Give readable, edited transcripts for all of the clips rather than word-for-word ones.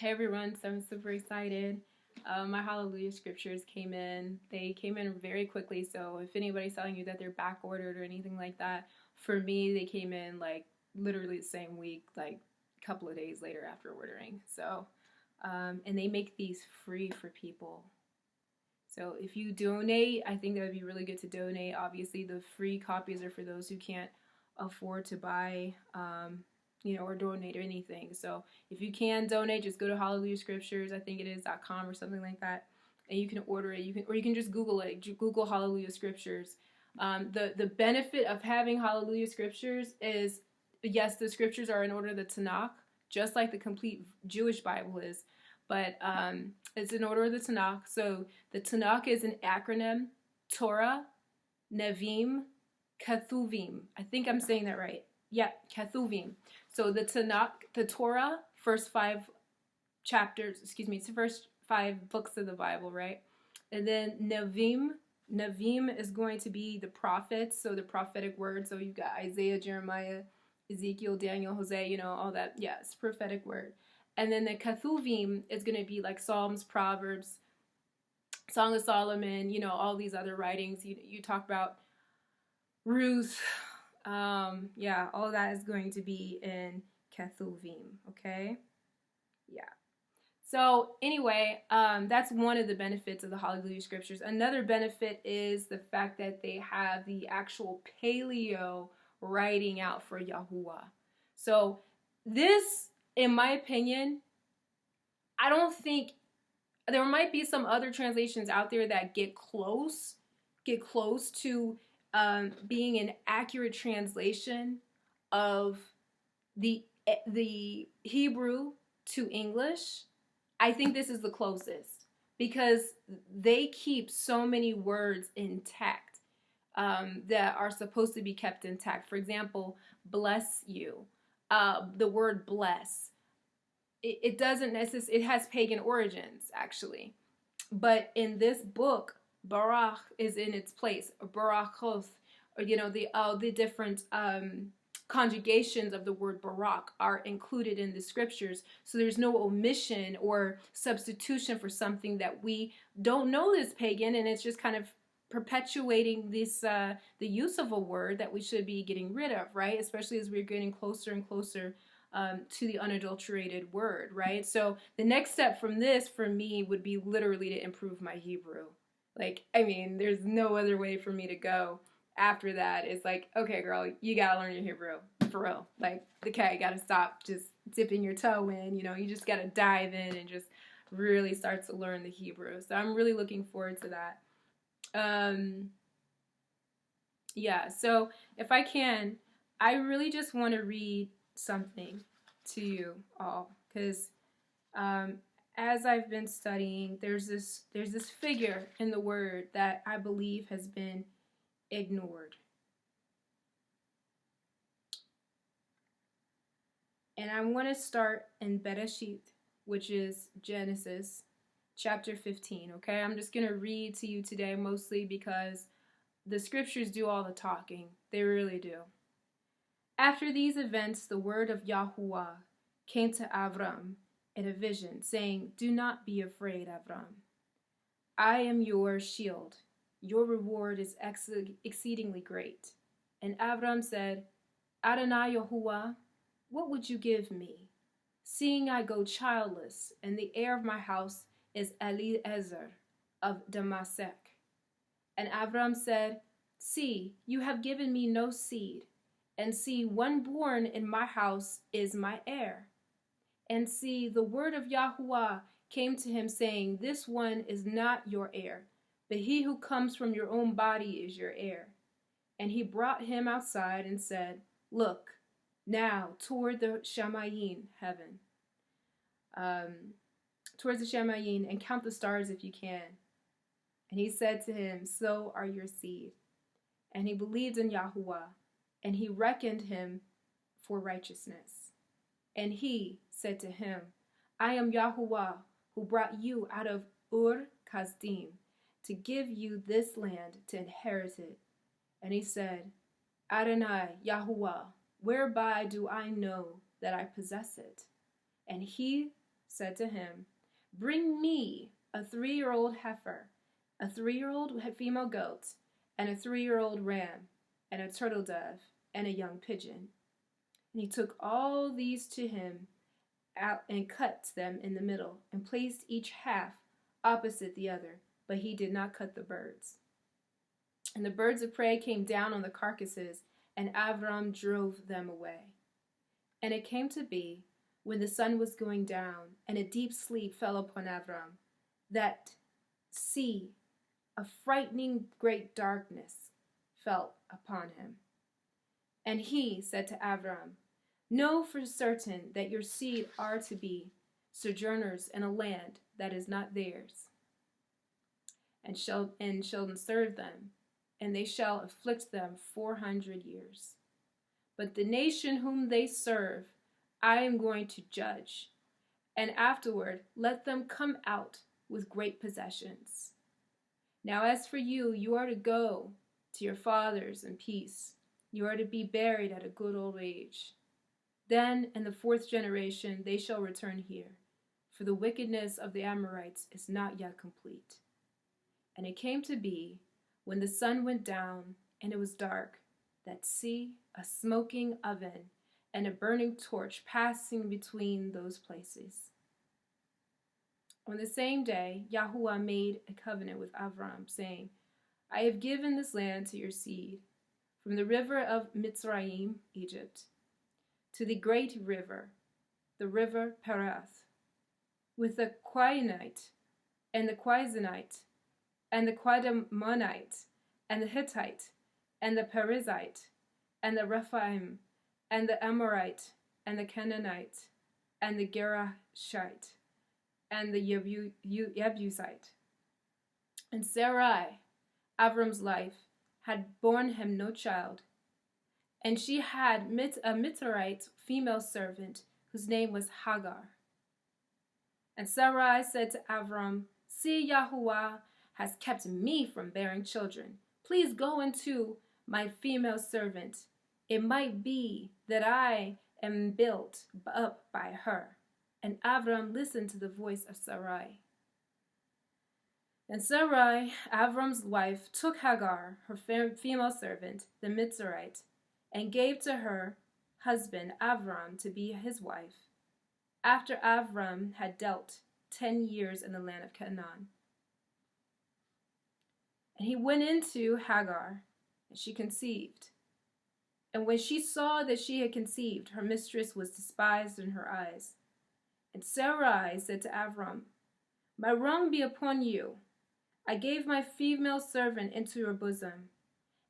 Hey everyone, so I'm super excited. My Hallelujah scriptures came in. They came in very quickly, so if anybody's telling you that they're back ordered or anything like that, for me they came in like literally the same week, like a couple of days later after ordering. So, and they make these free for people. So if you donate, I think that would be really good to donate. Obviously, the free copies are for those who can't afford to buy, or donate or anything. So if you can donate, just go to Hallelujah Scriptures. I think it is .com or something like that, and you can order it. You can just Google it. Google Hallelujah Scriptures. The benefit of having Hallelujah Scriptures is, yes, the scriptures are in order of the Tanakh, just like the complete Jewish Bible is, but it's in order of the Tanakh. So the Tanakh is an acronym: Torah, Nevi'im, Ketuvim. I think I'm saying that right. Yeah, Ketuvim. So the Tanakh, the Torah, first five chapters, it's the first five books of the Bible, right? And then Nevi'im is going to be the prophets, so the prophetic word. So you've got Isaiah, Jeremiah, Ezekiel, Daniel, Hosea, all that. Yeah, it's prophetic word. And then the Ketuvim is going to be like Psalms, Proverbs, Song of Solomon, all these other writings. You talk about Ruth. All that is going to be in Ketuvim, okay? Yeah. So anyway, that's one of the benefits of the Hallelujah Scriptures. Another benefit is the fact that they have the actual paleo writing out for Yahuwah. So this, in my opinion, I don't think, there might be some other translations out there that get close to being an accurate translation of the Hebrew to English. I think this is the closest because they keep so many words intact that are supposed to be kept intact. For example, bless you. The word bless. It doesn't necessarily, it has pagan origins actually. But in this book, Barak is in its place. Barachoth, or the different conjugations of the word Barak are included in the scriptures. So there's no omission or substitution for something that we don't know is pagan, and it's just kind of perpetuating this the use of a word that we should be getting rid of, right? Especially as we're getting closer and closer to the unadulterated word, right? So the next step from this for me would be literally to improve my Hebrew. There's no other way for me to go after that. It's like, okay, girl, you gotta learn your Hebrew, for real. Okay, gotta stop just dipping your toe in, you just gotta dive in and just really start to learn the Hebrew. So I'm really looking forward to that. So if I can, I really just want to read something to you all, because as I've been studying, there's this figure in the word that I believe has been ignored. And I want to start in Bereshit, which is Genesis chapter 15, okay? I'm just going to read to you today mostly because the scriptures do all the talking. They really do. After these events, the word of Yahuwah came to Avram in a vision, saying, "Do not be afraid, Avram. I am your shield. Your reward is exceedingly great." And Avram said, "Adonai Yahuwah, what would you give me, seeing I go childless, and the heir of my house is Eliezer of Damascus?" And Avram said, "See, you have given me no seed, and see, one born in my house is my heir. And see, the word of Yahuwah came to him, saying, This one is not your heir, but he who comes from your own body is your heir." And he brought him outside and said, "Look now toward the Shamayim, heaven, towards the Shamayim, and count the stars if you can." And he said to him, "So are your seed." And he believed in Yahuwah, and he reckoned him for righteousness. And he said to him, "I am Yahuwah, who brought you out of Ur Kasdim, to give you this land to inherit it." And he said, "Adonai Yahuwah, whereby do I know that I possess it?" And he said to him, "Bring me a 3-year-old heifer, a 3-year-old female goat, and a 3-year-old ram, and a turtle dove, and a young pigeon." And he took all these to him out and cut them in the middle, and placed each half opposite the other, but he did not cut the birds. And the birds of prey came down on the carcasses, and Avram drove them away. And it came to be, when the sun was going down, and a deep sleep fell upon Avram, that, see, a frightening great darkness fell upon him. And he said to Avram, "Know for certain that your seed are to be sojourners in a land that is not theirs, and shall serve them, and they shall afflict them 400 years. But the nation whom they serve I am going to judge, and afterward let them come out with great possessions. Now as for you, you are to go to your fathers in peace. You are to be buried at a good old age. Then in the 4th generation they shall return here, for the wickedness of the Amorites is not yet complete." And it came to be, when the sun went down and it was dark, that see, a smoking oven and a burning torch passing between those places. On the same day, Yahuwah made a covenant with Avram, saying, "I have given this land to your seed, from the river of Mitzrayim, Egypt, to the great river, the river Perath, with the Quianite, and the Quizonite, and the Quidamonite, and the Hittite, and the Perizzite, and the Rephaim, and the Amorite, and the Canaanite, and the Gerashite, and the Jebusite." And Sarai, Avram's wife, had borne him no child, and she had a Mitzrayite female servant whose name was Hagar. And Sarai said to Avram, "See, Yahuwah has kept me from bearing children. Please go into my female servant. It might be that I am built up by her." And Avram listened to the voice of Sarai. And Sarai, Avram's wife, took Hagar, her female servant, the Mitzrayite, and gave to her husband Avram to be his wife, after Avram had dwelt 10 years in the land of Canaan. And he went into Hagar, and she conceived. And when she saw that she had conceived, her mistress was despised in her eyes. And Sarai said to Avram, "My wrong be upon you. I gave my female servant into your bosom.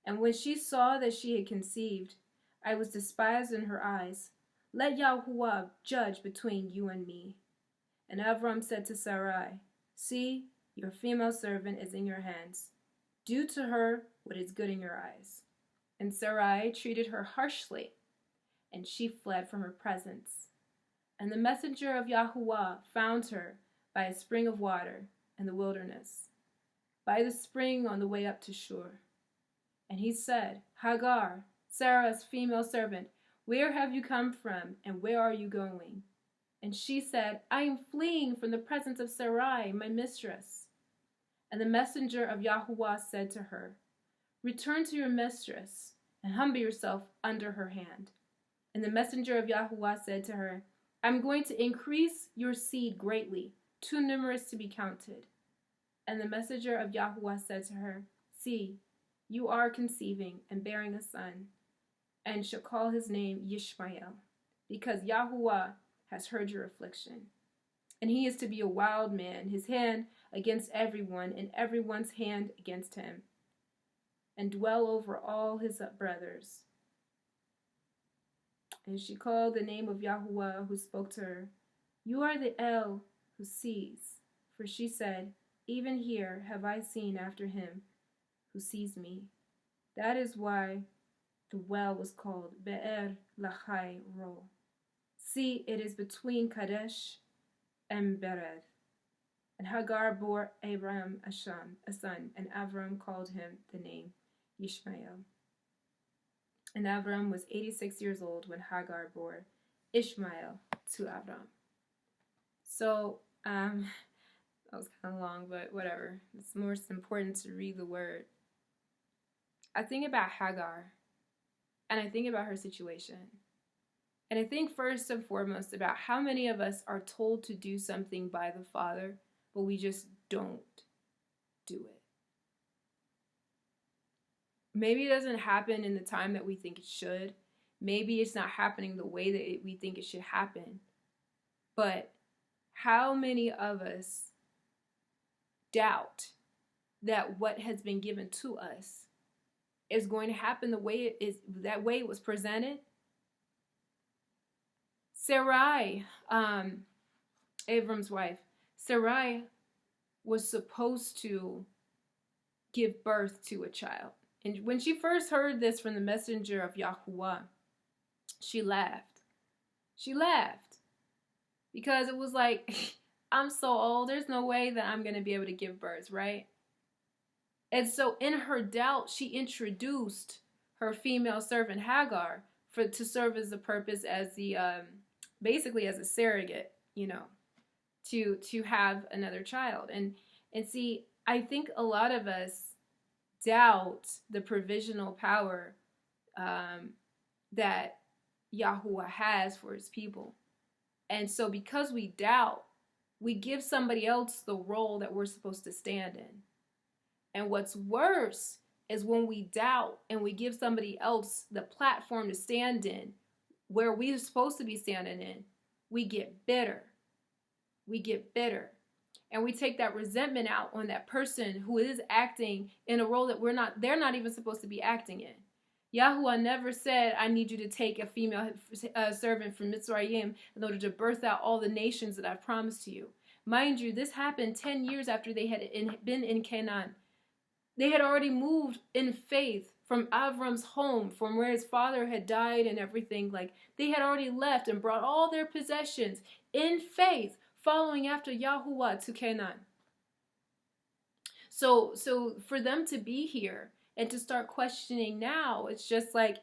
And when she saw that she had conceived, I was despised in her eyes. Let Yahuwah judge between you and me." And Avram said to Sarai, "See, your female servant is in your hands. Do to her what is good in your eyes." And Sarai treated her harshly, and she fled from her presence. And the messenger of Yahuwah found her by a spring of water in the wilderness, by the spring on the way up to Shur. And he said, "Hagar, Sarah's female servant, where have you come from, and where are you going?" And she said, "I am fleeing from the presence of Sarai, my mistress." And the messenger of Yahuwah said to her, "Return to your mistress, and humble yourself under her hand." And the messenger of Yahuwah said to her, "I'm going to increase your seed greatly, too numerous to be counted." And the messenger of Yahuwah said to her, "See, you are conceiving and bearing a son, and shall call his name Yishmael, because Yahuwah has heard your affliction. And he is to be a wild man, his hand against everyone, and everyone's hand against him, and dwell over all his brothers." And she called the name of Yahuwah who spoke to her, "You are the El who sees." For she said, "Even here have I seen after him who sees me." That is why the well was called Be'er Lahai Ro. See, it is between Kadesh and Bered. And Hagar bore Abram a son, and Avram called him the name Ishmael. And Avram was 86 years old when Hagar bore Ishmael to Avram. So, that was kind of long, but whatever. It's more important to read the word. I think about Hagar, and I think about her situation. And I think first and foremost about how many of us are told to do something by the Father, but we just don't do it. Maybe it doesn't happen in the time that we think it should. Maybe it's not happening the way that we think it should happen. But how many of us doubt that what has been given to us is going to happen the way it is, that way it was presented? Sarai, Abram's wife, Sarai was supposed to give birth to a child. And when she first heard this from the messenger of Yahuwah, she laughed. She laughed because it was like, I'm so old, there's no way that I'm going to be able to give birth, right? And so in her doubt, she introduced her female servant Hagar to serve as the purpose as the, basically as a surrogate, to have another child. And see, I think a lot of us doubt the provisional power that Yahuwah has for his people. And so because we doubt, we give somebody else the role that we're supposed to stand in. And what's worse is when we doubt and we give somebody else the platform to stand in where we're supposed to be standing in, we get bitter. We get bitter. And we take that resentment out on that person who is acting in a role that they're not even supposed to be acting in. Yahuwah never said, I need you to take a female servant from Mitzrayim in order to birth out all the nations that I've promised to you. Mind you, this happened 10 years after they had been in Canaan. They had already moved in faith from Avram's home, from where his father had died and everything. Like, they had already left and brought all their possessions in faith, following after Yahuwah to Canaan. So for them to be here and to start questioning now, it's just like,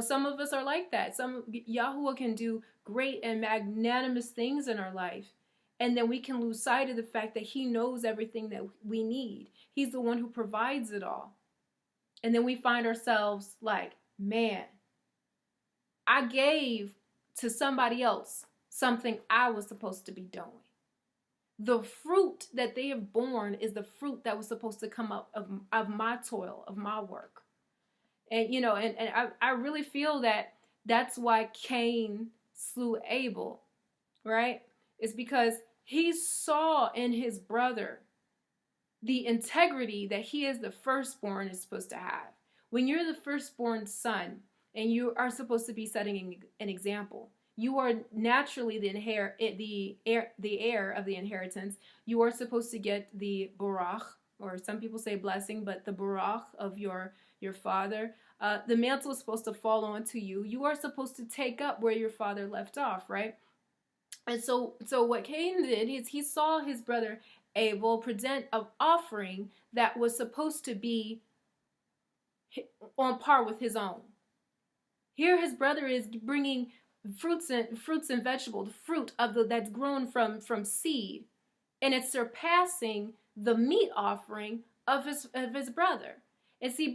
some of us are like that. Yahuwah can do great and magnanimous things in our life. And then we can lose sight of the fact that he knows everything that we need. He's the one who provides it all. And then we find ourselves like, man, I gave to somebody else something I was supposed to be doing. The fruit that they have borne is the fruit that was supposed to come up of my toil, of my work. And, I really feel that that's why Cain slew Abel, right? It's because he saw in his brother the integrity that he as the firstborn is supposed to have. When you're the firstborn son and you are supposed to be setting an example, you are naturally the heir of the inheritance. You are supposed to get the barach, or some people say blessing, but the barach of your father. The mantle is supposed to fall onto you. You are supposed to take up where your father left off, right? And so what Cain did is he saw his brother Abel present an offering that was supposed to be on par with his own. Here his brother is bringing fruits and vegetables, fruit that's grown from seed, and it's surpassing the meat offering of his brother. And see,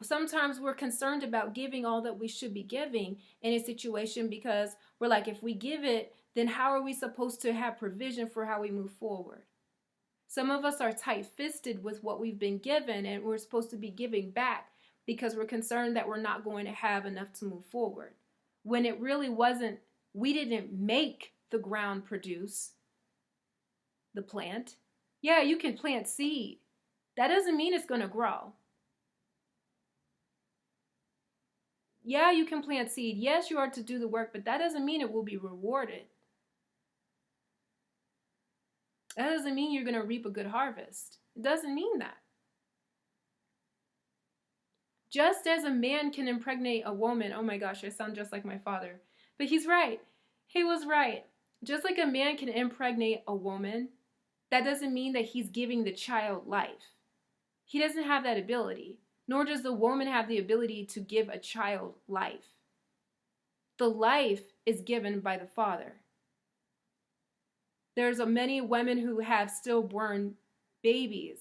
sometimes we're concerned about giving all that we should be giving in a situation because we're like, if we give it, then how are we supposed to have provision for how we move forward? Some of us are tight-fisted with what we've been given, and we're supposed to be giving back because we're concerned that we're not going to have enough to move forward. When it really wasn't, we didn't make the ground produce the plant. Yeah, you can plant seed. That doesn't mean it's going to grow. Yeah, you can plant seed. Yes, you are to do the work, but that doesn't mean it will be rewarded. That doesn't mean you're going to reap a good harvest. It doesn't mean that. Just as a man can impregnate a woman, oh my gosh, I sound just like my father. But he's right. He was right. Just like a man can impregnate a woman, that doesn't mean that he's giving the child life. He doesn't have that ability, nor does the woman have the ability to give a child life. The life is given by the Father. There's many women who have stillborn babies.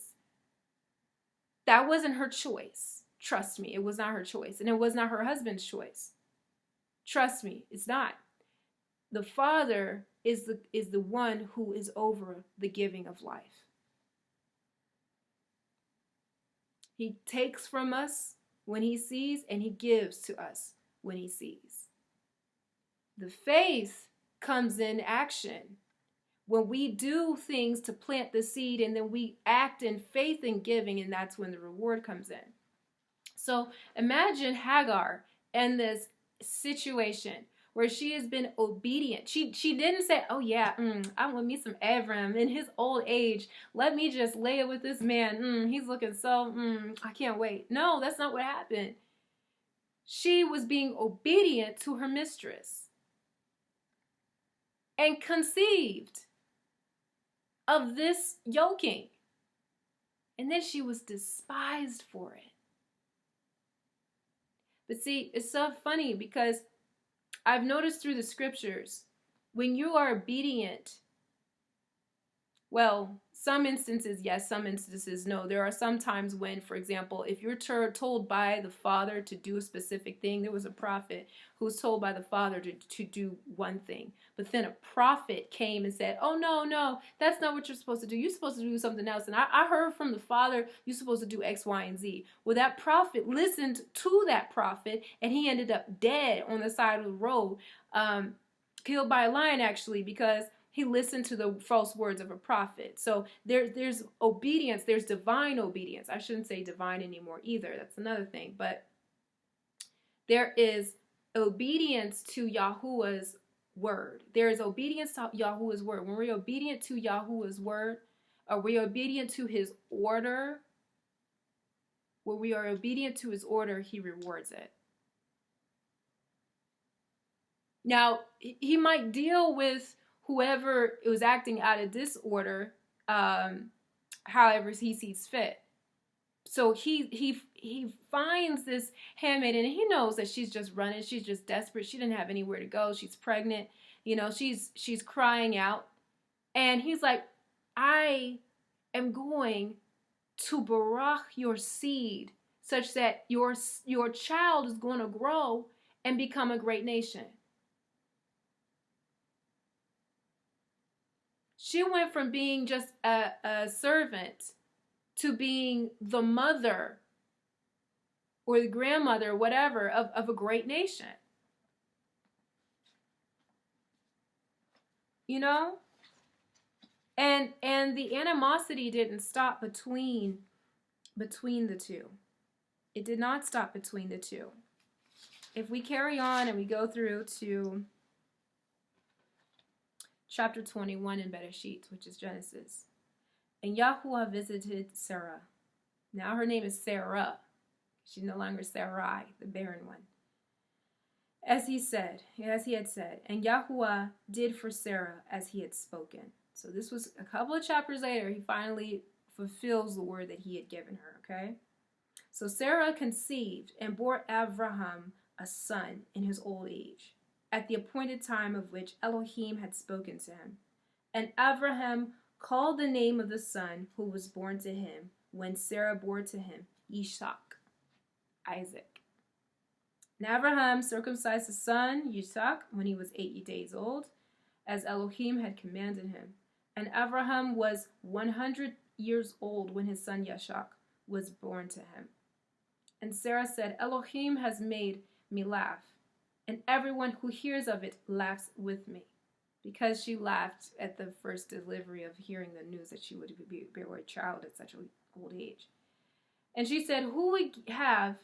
That wasn't her choice. Trust me, it was not her choice. And it was not her husband's choice. Trust me, it's not. The Father is the one who is over the giving of life. He takes from us when he sees, and he gives to us when he sees. The faith comes in action. When we do things to plant the seed, and then we act in faith and giving, and that's when the reward comes in. So imagine Hagar in this situation where she has been obedient. She didn't say, oh yeah, I want me some Abram in his old age. Let me just lay it with this man. He's looking so, I can't wait. No, that's not what happened. She was being obedient to her mistress and conceived of this yoking. And then she was despised for it. But see, it's so funny because I've noticed through the scriptures, when you are obedient, well, some instances, yes, some instances, no. There are some times when, for example, if you're told by the Father to do a specific thing, there was a prophet who was told by the Father to do one thing. But then a prophet came and said, oh, no, that's not what you're supposed to do. You're supposed to do something else. And I heard from the Father, you're supposed to do X, Y, and Z. Well, that prophet listened to that prophet, and he ended up dead on the side of the road, killed by a lion, actually, because he listened to the false words of a prophet. So there's obedience. There's divine obedience. I shouldn't say divine anymore either. That's another thing. But there is obedience to Yahuwah's word. There is obedience to Yahuwah's word. When we're obedient to Yahuwah's word, are we obedient to his order? When we are obedient to his order, he rewards it. Now, he might deal with whoever was acting out of disorder, however he sees fit. So he finds this handmaid, and he knows that she's just running. She's just desperate. She didn't have anywhere to go. She's pregnant. You know, she's crying out. And he's like, I am going to barach your seed such that your child is going to grow and become a great nation. She went from being just a servant to being the mother or the grandmother, whatever, of a great nation. You know? And the animosity didn't stop between the two. It did not stop between the two. If we carry on and we go through to chapter 21 in Bereshit, which is Genesis. And Yahuwah visited Sarah. Now her name is Sarah. She's no longer Sarai, the barren one. As he had said, and Yahuwah did for Sarah as he had spoken. So this was a couple of chapters later, he finally fulfills the word that he had given her, okay? So Sarah conceived and bore Abraham a son in his old age, at the appointed time of which Elohim had spoken to him. And Abraham called the name of the son who was born to him, when Sarah bore to him, Yishak, Isaac. And Abraham circumcised his son, Yishak, when he was 80 days old, as Elohim had commanded him. And Abraham was 100 years old when his son Yishak was born to him. And Sarah said, Elohim has made me laugh, and everyone who hears of it laughs with me. Because she laughed at the first delivery of hearing the news that she would bear a child at such an old age. And she said, who would have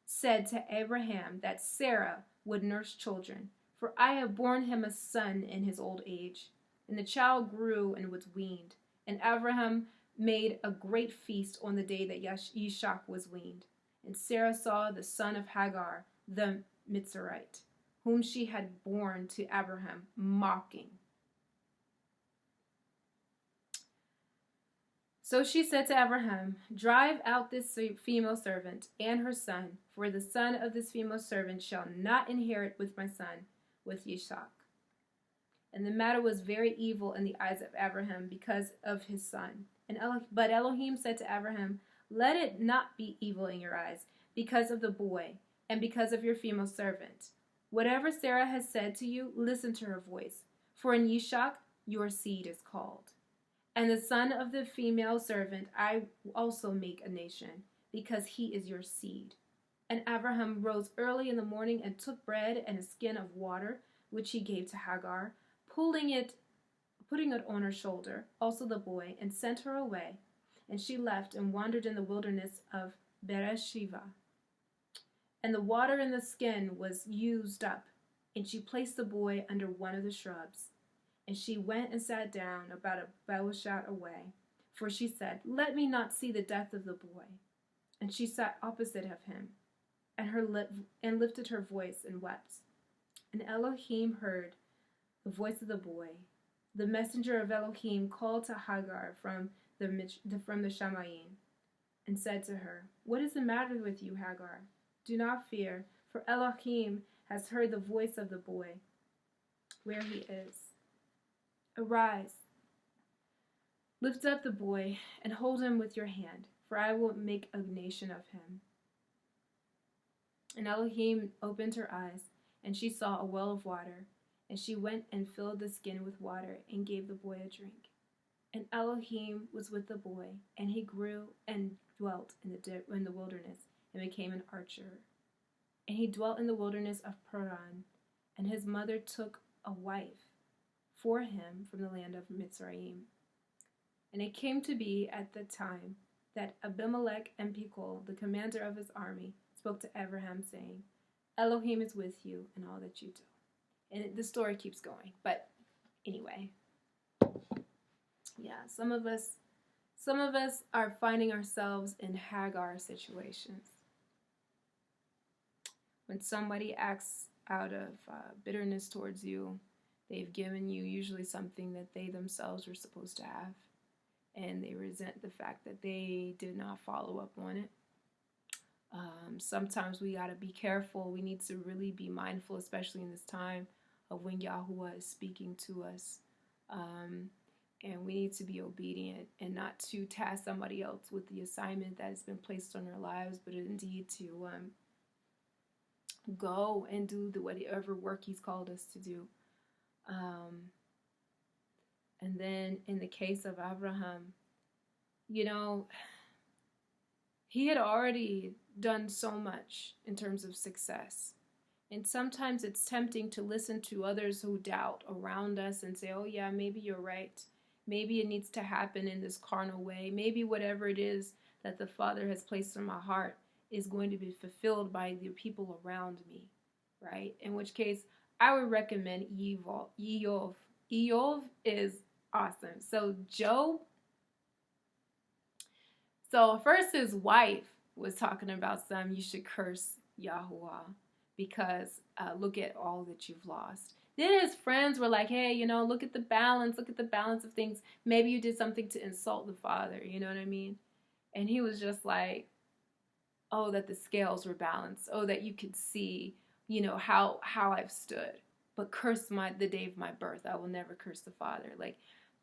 said to Abraham that Sarah would nurse children? For I have borne him a son in his old age. And the child grew and was weaned. And Abraham made a great feast on the day that Yishak was weaned. And Sarah saw the son of Hagar, the Mitzrayite, whom she had borne to Abraham, mocking. So she said to Abraham, drive out this female servant and her son, for the son of this female servant shall not inherit with my son, with Yishak. And the matter was very evil in the eyes of Abraham because of his son. But Elohim said to Abraham, let it not be evil in your eyes because of the boy and because of your female servant. Whatever Sarah has said to you, listen to her voice. For in Yishak your seed is called. And the son of the female servant I also make a nation, because he is your seed. And Abraham rose early in the morning and took bread and a skin of water, which he gave to Hagar, putting it on her shoulder, also the boy, and sent her away. And she left and wandered in the wilderness of Beersheba. And the water in the skin was used up, and she placed the boy under one of the shrubs. And she went and sat down about a bow shot away, for she said, let me not see the death of the boy. And she sat opposite of him, and lifted her voice and wept. And Elohim heard the voice of the boy. The messenger of Elohim called to Hagar from the Shamayim, and said to her, what is the matter with you, Hagar? Do not fear, for Elohim has heard the voice of the boy, where he is. Arise, lift up the boy, and hold him with your hand, for I will make a nation of him. And Elohim opened her eyes, and she saw a well of water, and she went and filled the skin with water, and gave the boy a drink. And Elohim was with the boy, and he grew and dwelt in the wilderness, and became an archer. And he dwelt in the wilderness of Paran, and his mother took a wife for him from the land of Mitzrayim. And it came to be at the time that Abimelech and Pichol, the commander of his army, spoke to Abraham, saying, Elohim is with you in all that you do. And the story keeps going. But anyway, yeah, some of us are finding ourselves in Hagar situations. When somebody acts out of bitterness towards you, they've given you usually something that they themselves were supposed to have, and they resent the fact that they did not follow up on it. Sometimes we got to be careful. We need to really be mindful, especially in this time of when Yahuwah is speaking to us. And we need to be obedient and not to task somebody else with the assignment that has been placed on our lives, but indeed to go and do whatever work he's called us to do. And then in the case of Abraham, he had already done so much in terms of success. And sometimes it's tempting to listen to others who doubt around us and say, oh yeah, maybe you're right. Maybe it needs to happen in this carnal way. Maybe whatever it is that the Father has placed in my heart is going to be fulfilled by the people around me, right? In which case, I would recommend Eov. Eov is awesome. So first his wife was talking about you should curse Yahuwah because look at all that you've lost. Then his friends were like, hey, look at the balance of things. Maybe you did something to insult the Father, you know what I mean? And he was just like, oh, that the scales were balanced. Oh, that you could see, how I've stood. But curse the day of my birth. I will never curse the Father. Like,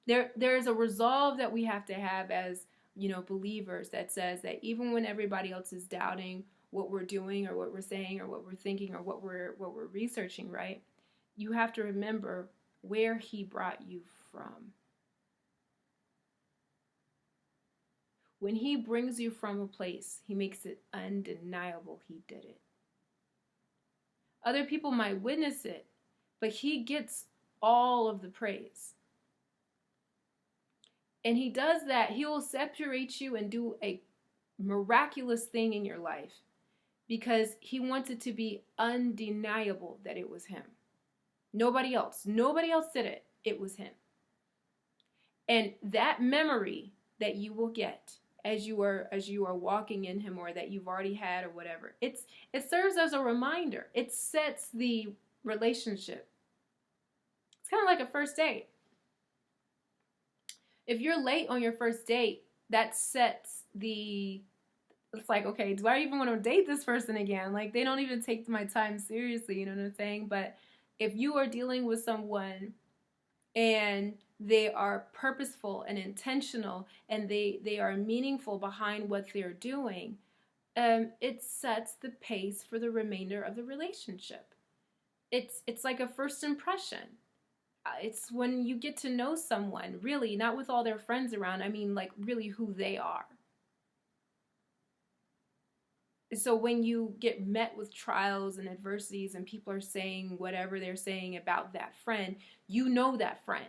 there's a resolve that we have to have as, believers that says that even when everybody else is doubting what we're doing or what we're saying or what we're thinking or what we're researching, right? You have to remember where he brought you from. When he brings you from a place, he makes it undeniable he did it. Other people might witness it, but he gets all of the praise. And he does that. He will separate you and do a miraculous thing in your life because he wants it to be undeniable that it was him. Nobody else did it. It was him. And that memory that you will get as you are walking in him, or that you've already had, or whatever, it serves as a reminder. It sets the relationship. It's kind of like a first date. If you're late on your first date, that sets it's like, okay, do I even want to date this person again? Like, they don't even take my time seriously, you know what I'm saying? But if you are dealing with someone and they are purposeful and intentional, and they are meaningful behind what they're doing, it sets the pace for the remainder of the relationship. It's like a first impression. It's when you get to know someone, really, not with all their friends around. I mean, like, really who they are. So when you get met with trials and adversities and people are saying whatever they're saying about that friend, you know that friend.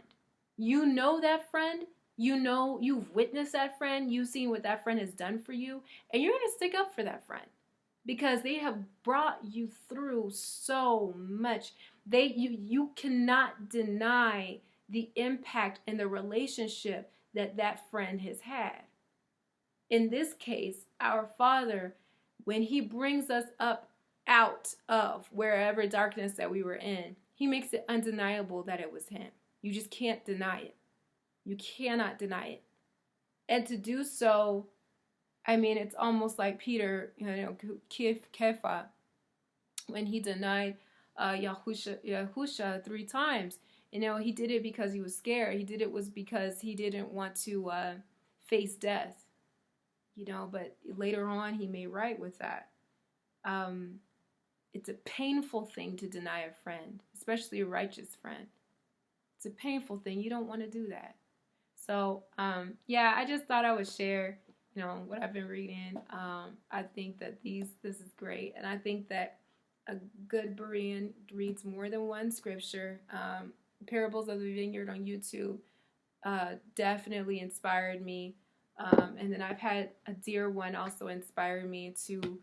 You know that friend. You know, you've witnessed that friend. You've seen what that friend has done for you. And you're going to stick up for that friend because they have brought you through so much. You cannot deny the impact and the relationship that that friend has had. In this case, our Father, when he brings us up out of wherever darkness that we were in, he makes it undeniable that it was him. You just can't deny it. You cannot deny it. And to do so, I mean, it's almost like Peter, Kefa, when he denied Yahusha 3 times. He did it because he was scared. He did it was because he didn't want to face death. But later on he made right with that. It's a painful thing to deny a friend, especially a righteous friend. It's a painful thing. You don't want to do that. So, I just thought I would share, what I've been reading. I think that this is great. And I think that a good Berean reads more than one scripture. Parables of the Vineyard on YouTube definitely inspired me. And then I've had a dear one also inspire me to,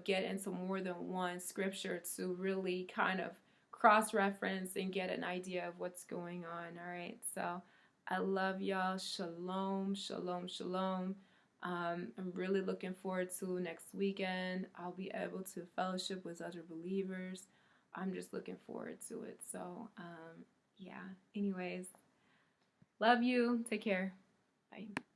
get into more than one scripture to really kind of cross-reference and get an idea of what's going on. All right. So I love y'all. Shalom, shalom, shalom. I'm really looking forward to next weekend. I'll be able to fellowship with other believers. I'm just looking forward to it. So, anyways, love you. Take care. Bye.